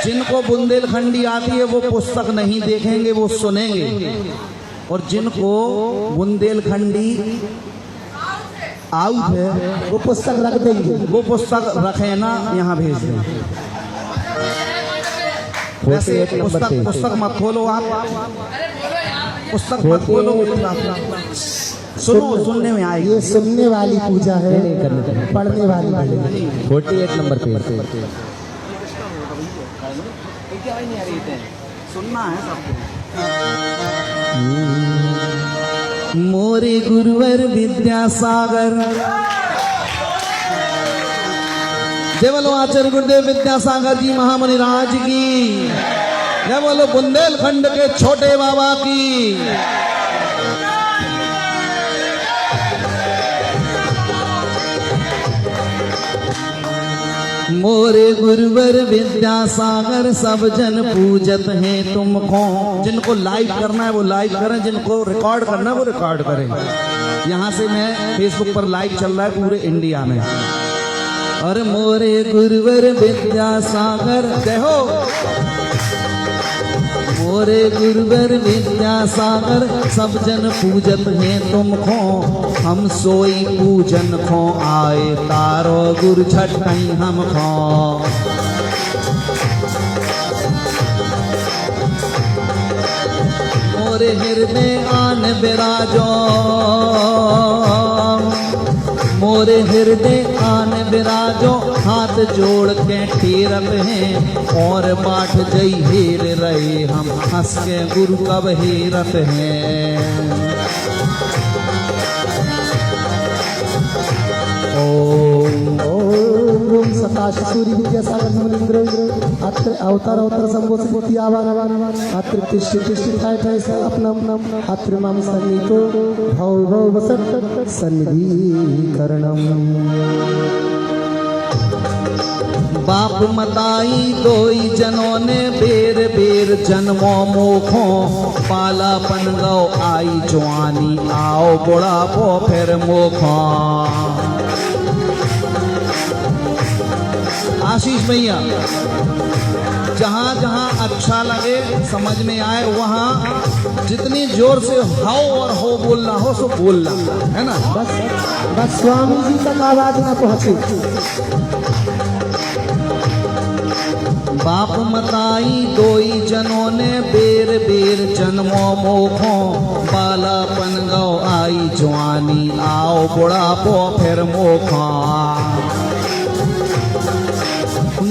जिनको बुंदेलखंडी आती है वो पुस्तक नहीं देखेंगे, वो सुनेंगे। और जिनको बुंदेलखंडी आउट है वो पुस्तक रख देंगे। वो पुस्तक रखे ना, यहाँ भेज दें। वैसे पुस्तक मत खोलो आप, पुस्तक मत खोलो। सुनो, सुनने में आएगी। ये सुनने वाली पूजा है, पढ़ने वाली नहीं। 48 नंबर पे सुनना है सबको। मोरे गुरुवर विद्यासागर, जय बोलो आचार्य गुरुदेव विद्यासागर जी महामुनि राज की, जय बोलो बुंदेलखंड के छोटे बाबा की। मोरे गुरुवर विद्यासागर सब जन पूजत हैं तुमको। जिनको लाइव करना है वो लाइव करें, जिनको रिकॉर्ड करना है वो रिकॉर्ड करें। यहाँ से मैं फेसबुक पर लाइव चल रहा है पूरे इंडिया में। और मोरे गुरुवर विद्यासागर, जय हो। मोरे गुरुवर विद्यासागर सब जन पूजत हैं तुमको। हम सोई पूजन खो आए तारो गुरु छटकई हमको। मोरे हृदय आन बिराजो, मोरे हृदय आन बिराजो। हाथ जोड़ के टीरत हैं और बाट जई हेर रहे हम। हंस के गुरु कब हेरत हैं। ओम सकाश सूर्य विद्यासागर नमलिंद्र अत्र अवतार संबोधित आवान अत्र तिष्ठ ठाय अपना अत्र माम सन्नितो भव वसत सन्निधि करणम। बाप मताई दोई जनों ने बेर बेर जन्मों मोखों। पालापन गौ आई जवानी आओ बुढ़ापो फिर मोखों। आशीष भैया, जहाँ जहाँ अच्छा लगे समझ में आए वहाँ जितनी जोर से हाओ और हो बोलना हो सो बोलना है ना। बस स्वामी जी तक आवाज ना पहुँचे। बाप मताई दोई जनों ने बेर बेर जन्मों मोखों। बालापन गौ आई जवानी आओ बुढ़ापो फिर मोखा।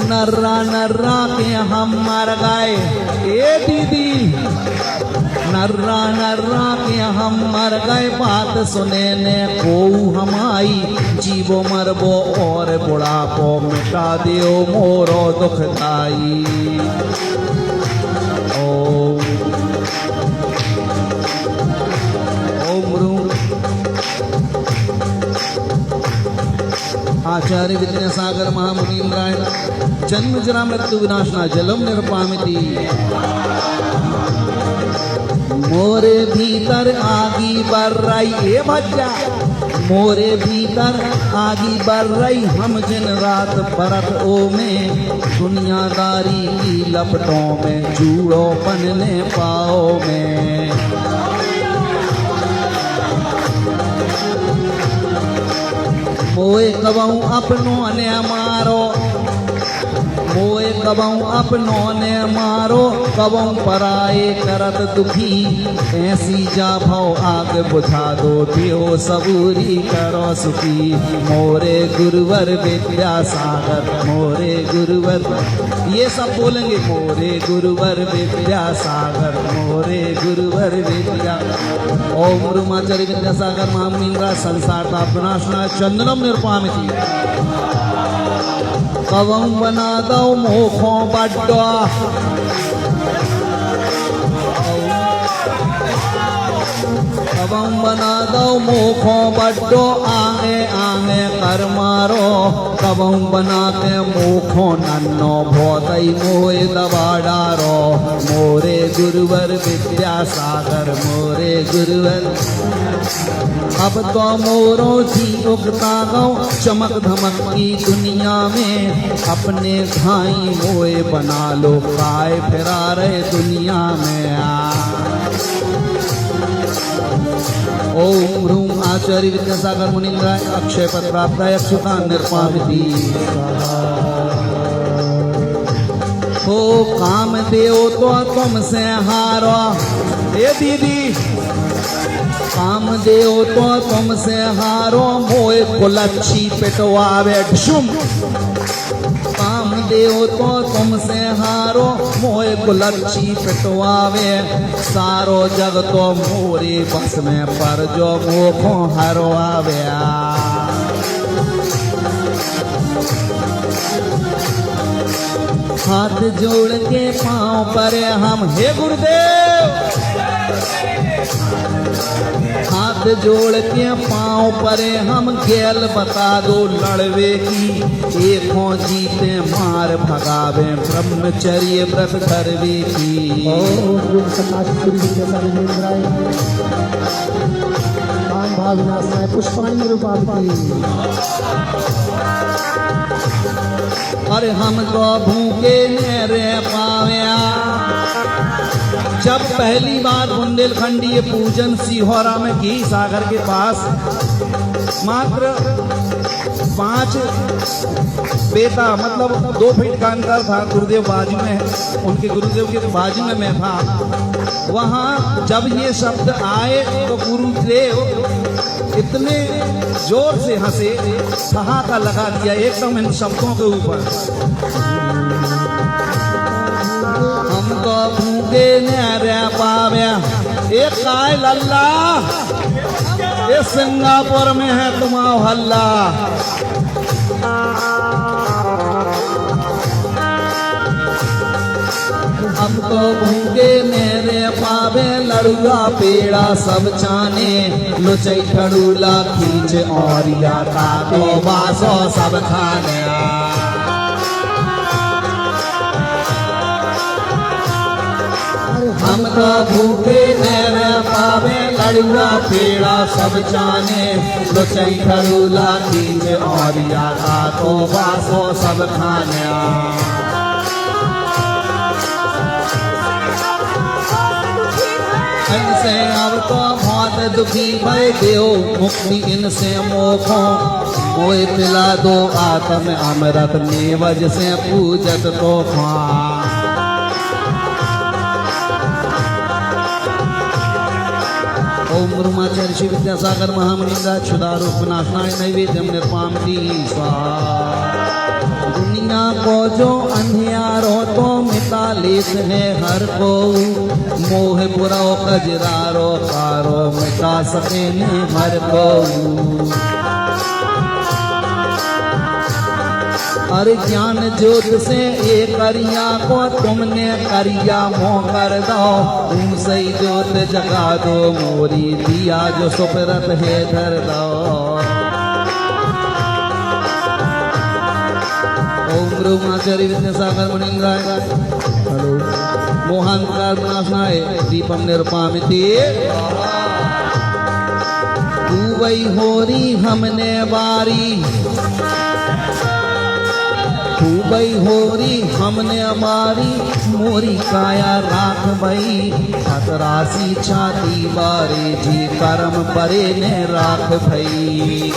नर्रा नर्रा के हम मर गए, ए दीदी नर्रा नर्रा के हम मर गए। बात सुने ने को हमाई जीवो मरबो और बुढ़ापो मिटा दियो मोरो दुखदाई। ओम आचार्य विद्यासागर महामुनि इंद्रायण जन्म जरा मृत्यु विनाशना जलम निर्पामिति। मोरे भीतर आगी बर रही, ए भज्जा मोरे भीतर आगी बर रही। हम जिन रात बरत ओ में दुनियादारी की लपटों में जूड़ो बनने पाओ में। मोए कबहू अपनों ने मारो, मोए कबहू अपनों ने मारो। कबहू पराए करत दुखी ऐसी जा भाव आग बुझा दो दियो सबूरी करो सुखी। मोरे गुरुवर विद्यासागर, मोरे गुरुवर, ये सब बोलेंगे। मोरे गुरुवर विद्यासागर, मोरे गुरुवर विद्या। ओम ब्रह्माचार्य विद्यासागर महामुनि संसार ताप विनाशना चंदनम निर्पामिति। कवं बना दो मोखों बड्डा। कबम बना दो मोखो बड्डो आगे आगे कर मारो कबम बना के मोखो नन्नो भोतई मोए दबा डारो मोरे गुरुवर विद्यासागर मोरे गुरुवर अब तो मोरो जी उगता गो चमक धमक की दुनिया में अपने भाई मोए बना लो काय फिरा रहे दुनिया में ओम ह्रूम आचार्य विद्यासागर मुनिंद्राय अक्षय पद प्राप्ताय अक्षुता निर्पामिति हो काम देव तो तुमसे हारो ए दीदी काम देव तो तुमसे हारो मोए कुलच्छी पिटवावे ढुम काम देव तो तुमसे हारो मोए कुलच्छी पिटवावे सारो जग तो मोरे बस में पर जो मोखो हरवावे हाथ जोड़ के पांव पर हम हे गुरुदेव हाथ जोड़ के पांव परे हम गेल बता दो लड़वे की एकों जीते मार भगावे ब्रह्मचर्य व्रत करवे की ओम सकाशपुरी विद्यासागर मुनिंद्राय काम भाव विनाशनाय पुष्पाणि रूपावती अरे हम तो भूखे न रह पाव्या जब पहली बार बुंदेलखंडी पूजन सिहोरा में की सागर के पास मात्र 5 बेटा मतलब 2 फीट का अंतर था गुरुदेव बाजू में उनके गुरुदेव के बाजू में मैं था वहाँ जब ये शब्द आए तो गुरुदेव इतने जोर से हंसे ठहाका लगा दिया एकदम इन शब्दों के ऊपर हम तो भूखे न रह पाव्या एक काय लल्ला ये सिंगापुर में है तुम्हारा हल्ला हम तो भूखे मेरे पावे लड़ुआ पेड़ा सब चाने लुचई ठड़ूला खींच और या का तो बासो सब खाने हम तो भूखे मेरे पावे लड़ुआ पेड़ा सब जाने लुचई ठड़ूला खींच और या का तो बासो सब खाने इनसे अब तो बहुत दुखी भय देव मुक्ति इनसे मोखो मोए पिला दो आत्म अमृत नेवज से पूजत तो खा ओम ब्रह्माचार्य श्री विद्यासागर महामुनिंद्राय क्षुधारूप नाशनाय नैवेद्यम निर्पामति स्वाहा दुनिया को जो अंधियारो तो मिटा लेत है हर को मोह बुरा कजरारो कारो मिटा सके ने हर को अरे ज्ञान ज्योत से ये करिया को तुमने करिया मोह कर दो तुम सही ज्योत जगा दो मोरी दिया जो सुपरत है धर दो ओम ब्रह्माचार्य विद्यासागर मुनिंद्राय हेलो मोहंकार नाशनाय दीपम निर्पामिति तू वही होरी हमने बारी खूबई होरी हमने हमारी मोरी काया राख भई खतरासी छाती बारे जी कर्म परे ने राख भई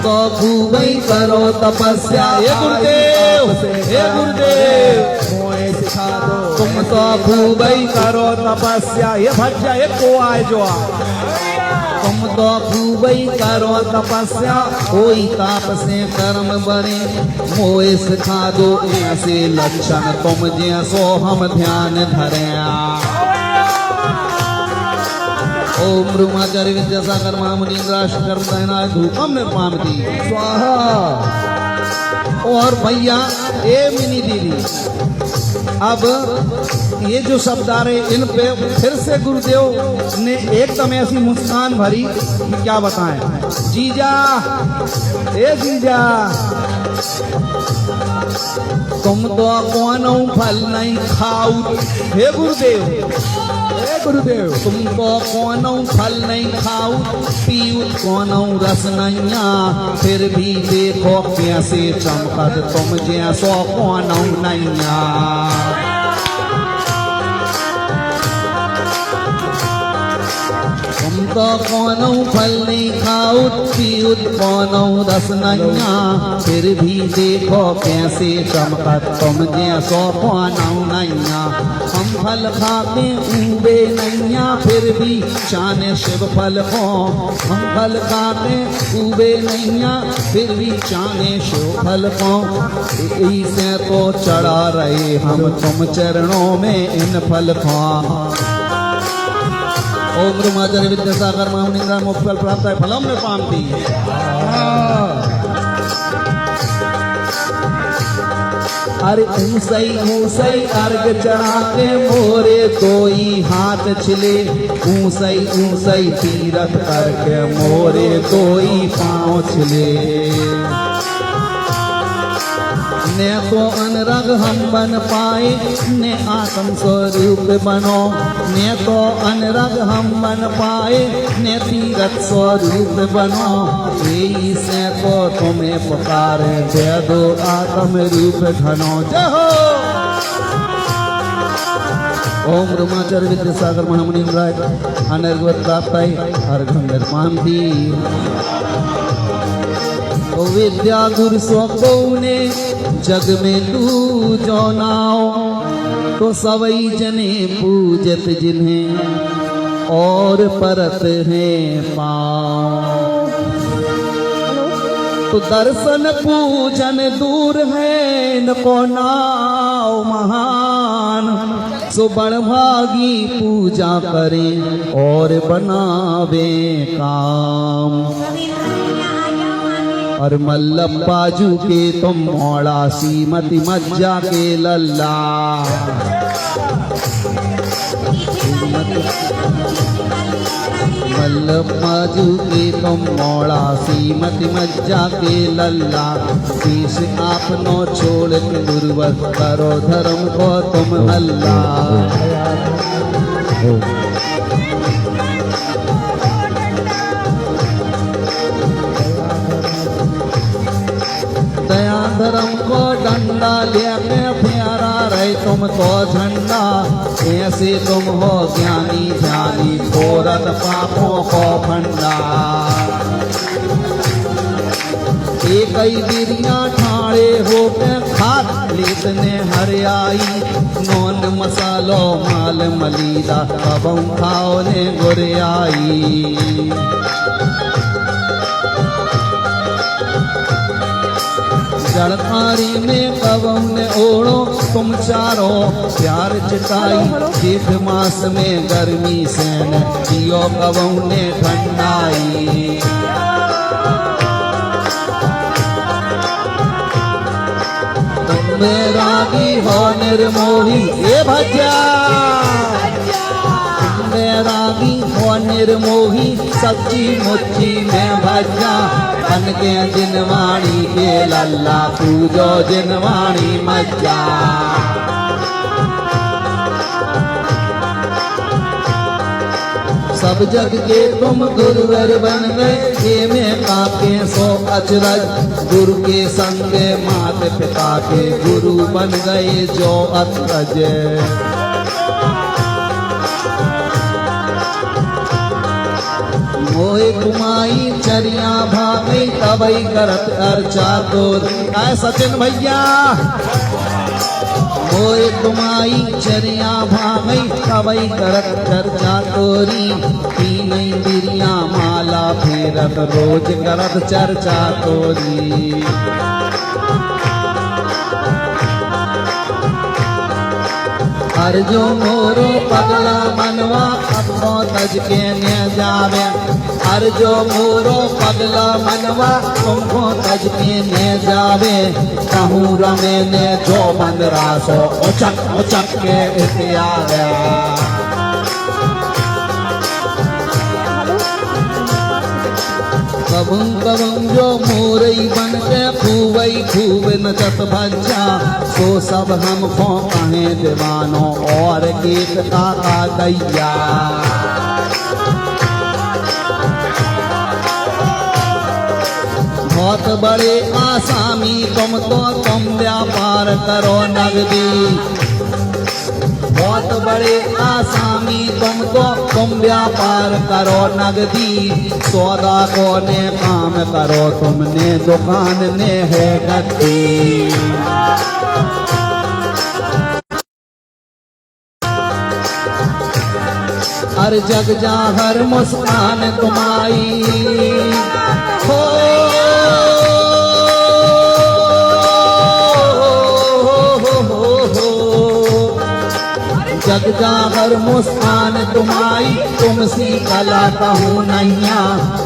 तो खूबई करो तपस्या हे गुरुदेव मोए सिखा दो तुम तो खूबई करो तपस्या ये भज्जा ये को आए जो तुम तो खूबई करो तपस्या कोई ताप से कर्म बने मोए सिखा दो ऐसे लक्षण तुम जैसो हम ध्यान धरे ओम ब्रह्माचार्य विद्यासागर महामुनीन्द्राशकर दयनाय धूपम निर्मामति स्वाहा। और भैया ए मिनी दीदी, अब ये जो शब्द आ रहे इन पे फिर से गुरुदेव ने एकदम ऐसी मुस्कान भरी कि क्या बताएं। जीजा, ए जीजा, तुम तो कोनो फल नहीं खाऊ। हे गुरुदेव, हे गुरुदेव, तुम तो कोनो फल नहीं खाऊ, पीऊ कोनो रस नैया, फिर भी देखो कैसे चमकत तुम जैसो कोनो नैया। तुम तो कोनो फल नहीं खाऊ, पीऊ कोनो रस नैया, फिर भी देखो कैसे चमकत तुम जैसो कोनो नैया। हम फल खाते ऊबे नैया, फिर भी चाने शिव फल को। हम फल खाते ऊबे नैया, फिर भी चाने शिव फल को। इसे तो चढ़ा रहे हम तुम चरणों में इन फल को। ओम ब्रह्माचार्य विद्यासागर महामुनीन्द्रा मुक्त फल प्राप्त है फलम में पामती। अरे ऊसई ऊसई अर्घ चढ़ा के मोरे दोई हाथ छिले, ऊसई ऊसई तीरथ करके मोरे दोई पाँव छिले। ने तो अनरग हम बन पाए, ने आत्म स्वरूप बनो। ने तो अनरग हम बन पाए, ने तीरथ स्वरूप बनो। यही से तो तुम्हें पुकारे, दे दो आत्म रूप घनो। जय हो। ओम ब्रह्माचार्य विद्यासागर महामुनीन्द्राय अनर्गवत प्राप्ताय अर्घम निर्मामति। ओ विद्या गुरु सो ने जग में तू जो नाओ, तो सवई जने पूजत जिन्हें और परत हैं पाओ। तो दर्शन पूजन दूर है न को नाओ महान, सो बड़भागी पूजा करें और बनावे काम। और मल्लप्पाजू के तुम मोड़ा, सीमती मज्जा के लल्ला। मल्लप्पाजू के तुम मोड़ा, सीमती मज्जा के लल्ला। देश आपनो छोड़ के दुर्वर, करो धर्म को तुम हल्ला। दया धर्म को डंडा लेके प्यारा रहे तुम तो झंडा। ऐसे तुम हो ज्ञानी ध्यानी, फोरत पापों को फंडा। एक ही बिरिया ठाड़े हो के खात लेतने हरियाई। नोन मसालो माल मलीदा, कबऊ खाओ ने गुरियाई। जड़कारी में कबऊ ने ओढ़ो तुम चारो, प्यार चिताई। जेठ मास में गर्मी सेन, जियो कबऊ ने ठंडाई। तुम रागी हो निर्मोही, ये भज्जा रागी हो निर्मोही, सच्ची मुच्ची में भज्जा। बन के जिनवाणी के लल्ला, पूजो जिनवाणी मज्जा। सब जग के तुम गुरुवर बन गए, ये में काके सो अचरज। गुरु के संगे मात पिता के गुरु बन गए जो अचरज। मोए कुमाई चरिया भागई, तबई करत अर्चा तोर। आए सचिन भैया। मोए कुमाई चरिया भागई, तबई करत चर्चा तोरी। तीनई बिरिया माला फेरत, रोज करत चर्चा तोरी। अर्जो मोरो पगला मनवा, अब को तज के ने जावे हर जो मोरो पगला मनवा तुमको तज के ने जावे कहूँ रमे ने जो बंदरा सो उचक के इतियावे कबूं कबूं जो मोरई बन के खूबई खूब नचत भज्जा तो सब हमको कहें दीवानों और गीत काका दैया बहुत बड़े आसामी तुम व्यापार करो नगदी बहुत बड़े आसामी तुम व्यापार करो नगदी सौदा को ने काम करो तुमने दुकान ने है गद्दी हर जग जा हर मुस्कान तुम्हारी हो जग जा हर मुस्कान तुम्हारी तुमसी कला कहूँ नैया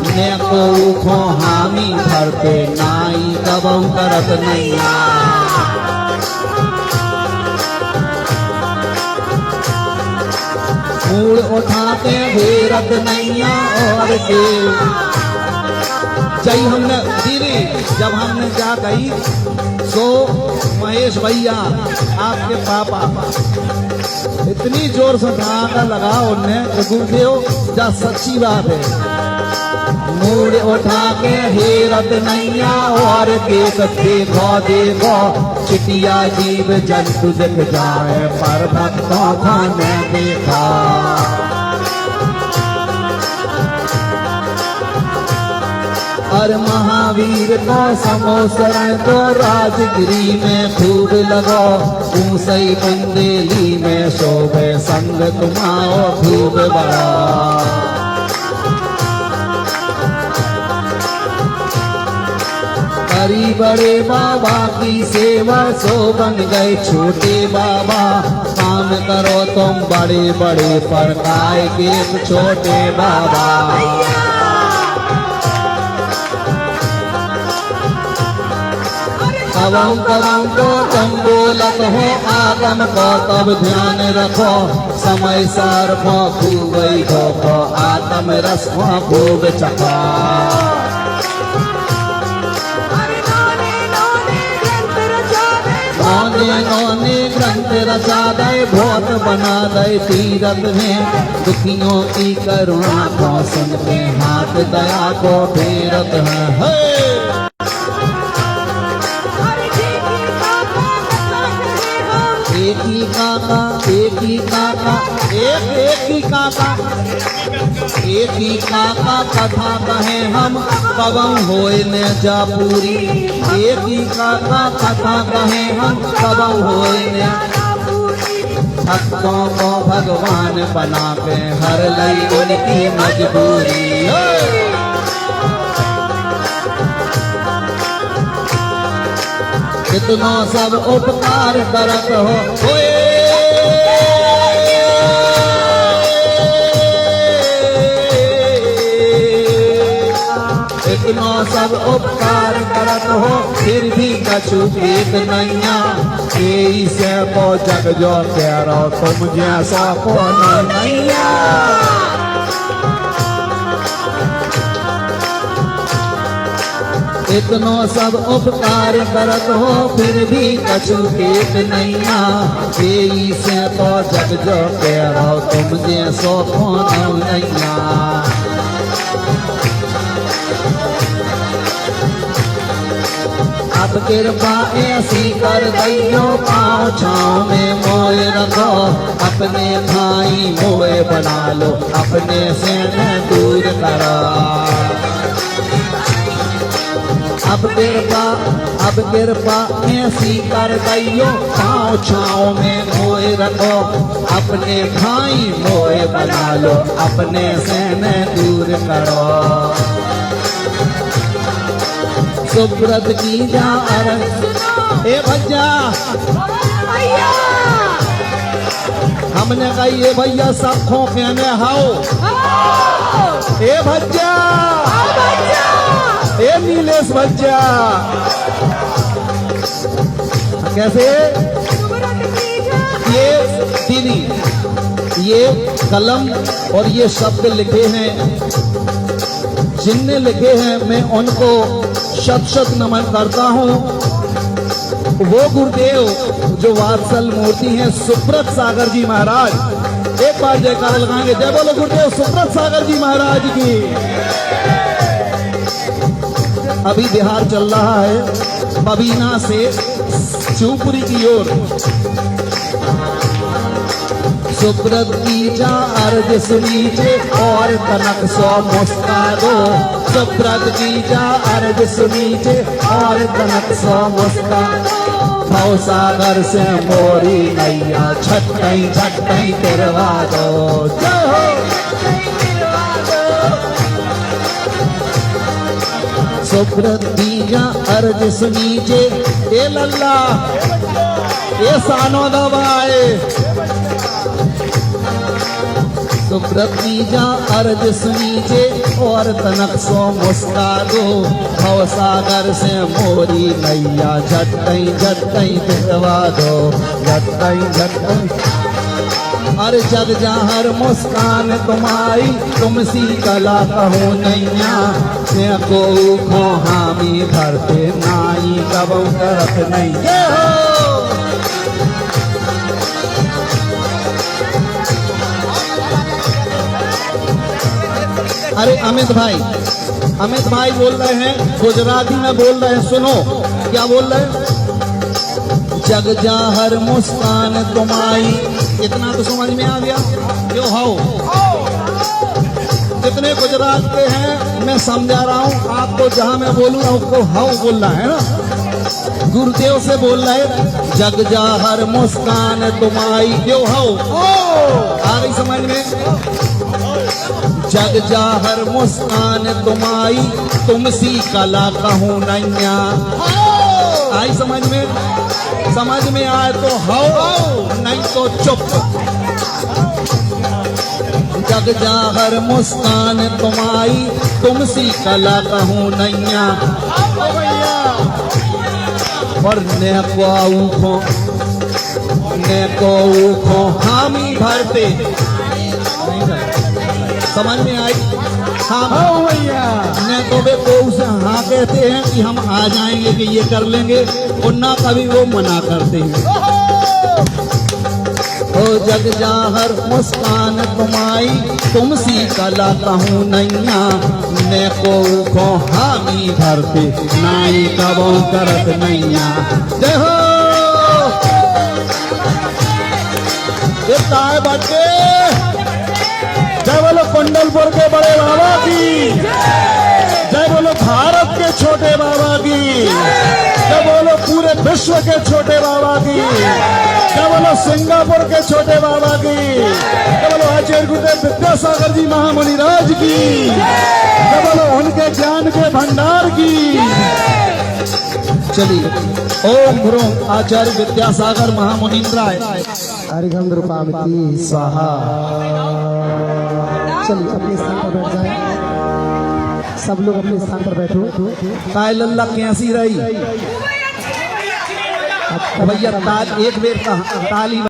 ने को हामी घर पे नाई दबों करत नैया मूड़ उठाते घेरत नैया और के जय हमने दीदी जब हमने जा गई तो महेश भैया आपके पापा इतनी जोर से धागा लगा उनने गुरुदेव जा सच्ची बात है मूड उठा के हेरत नैया और देखो देखो चिटिया जीव जंतु दिख जाए पर भक्तों को न देखा और महावीर को समोसर को राजगिरी में खूब लगो ऊसई बुंदेली में शोभे संग तुम्हाओ खूब बड़ा हरी बड़े बाबा की सेवा सो बन गए छोटे बाबा काम करो तुम बड़े बड़े पर काय के छोटे बाबा कवं कवं को तुम बोलत हो आगम को तब ध्यान रखो समय सार को खूबई को आत्म रस को खूब चखा नौने ग्रंथ रचा दे भोत बना दे तीरथ में दुखियों की करुणा को सुन के हाथ दया को फेरत है एक ही काका एक ही काका एक ही काका कथा कहे हम कबं होए न जा पूरी एक ही काका कथा कहे हम कबं होए न भक्तों को भगवान बना के हर लई उनकी मजबूरी इतना सब उपकार करत हो इतना सब उपकार करत हो फिर भी कछु एक नैया यही से को जग जो कह रहो तुम जैसा को नैया इतनो सब उपकार करत हो फिर भी कछु एक नैया यही से तो जग जो कह रहो तुम जैसो को नैया अब कृपा ऐसी कर दैयो पाँव छाँव में मोए रखो अपने भाई मोए बना लो अपने से न दूर करो अब कृपा ऐसी कर दैयो पाँव छाँव में मोए रखो अपने भाई मोए बना लो अपने से न दूर करो सुब्रत की जा अरज ए भज्जा हमने कहा ये भैया सब खोखे ने हाओ ए भज्जा ए नीलेश भज्जा कैसे ये दीदी ये कलम और ये शब्द लिखे हैं जिनने लिखे हैं मैं उनको शत शत नमन करता हूँ। वो गुरुदेव जो वात्सल मूर्ति हैं सुब्रत सागर जी महाराज, एक बार जयकारा लगाएंगे, जय बोलो गुरुदेव सुब्रत सागर जी महाराज की। अभी बिहार चल रहा है बबीना से शिवपुरी की ओर। सुब्रत की जा अर्ज सुनीचे और तनक सो मुस्का दो। सुब्रत की जा अर्ज सुनीचे और तनक सो मुस्का। भव सागर से मोरी नैया छटकई छटकई तिरवा दो। जय हो सुब्रत की जा अर्ज सुनीचे ए लल्ला ए सानो दबाए। सुब्रत की जा अर्ज सुनीचे और तनक सो मुस्का दो। भव सागर से मोरी नैया झटकई झटकई तिरवा दो। झटकई झटकई अरे जग जहर मुस्कान तुम्हारी तुम सी कला कहो नैया। मैं को खो हामी भरते नाई कब करत नहीं हो। अरे अमित भाई बोल रहे हैं, गुजराती में बोल रहे हैं, सुनो क्या बोल रहे हैं। जग जाहर मुस्कान तुम्हारी, इतना तो समझ में आ गया क्यों हाउ। जितने गुजरात के हैं मैं समझा रहा हूँ आपको, जहां मैं बोलूँ आपको हाउ बोलना है ना। गुरुदेव से बोल रहे जग जाहर मुस्कान तुम्हारी क्यों हाउ। आ गई समझ में। जग जाहर मुस्कान तुम्हारी तुम सी कला कहूँ नैया। आई समझ में आए तो हाउ नहीं तो चुप। जग जाहर मुस्कान तुम्हारी तुम सी कला कहूँ नैया। और ने को ऊखो हामी भरते। समझ में आई। हाँ भैया न तो वे को उसे हाँ कहते हैं कि हम आ जाएंगे कि ये कर लेंगे, और ना कभी वो मना करते हैं। ओ जग जाहर मुस्कान तुम्हारी तुम सी कला कहूँ नैया। न को खो हामी भरते नाई कबो करत नैया। जय हो बच्चे। जय बोलो कुंडलपुर के बड़े बाबा की। जय बोलो भारत के छोटे बाबा की। जय बोलो पूरे विश्व के छोटे बाबा की। जय बोलो सिंगापुर के छोटे बाबा की। जय बोलो आचार्य गुरुदेव विद्यासागर जी महामुनि राज की। जय बोलो उनके ज्ञान के भंडार की। चलिए ओम ह्रूम आचार्य विद्यासागर महामुनीन्द्राय अर्घ्यम द्रुपामिति स्वाहा। चलिए अपने स्थान पर बैठ जाएं। सब लोग अपने स्थान पर बैठो। काय लल्ला कैसी रही भैया। ताल एक बेर ताली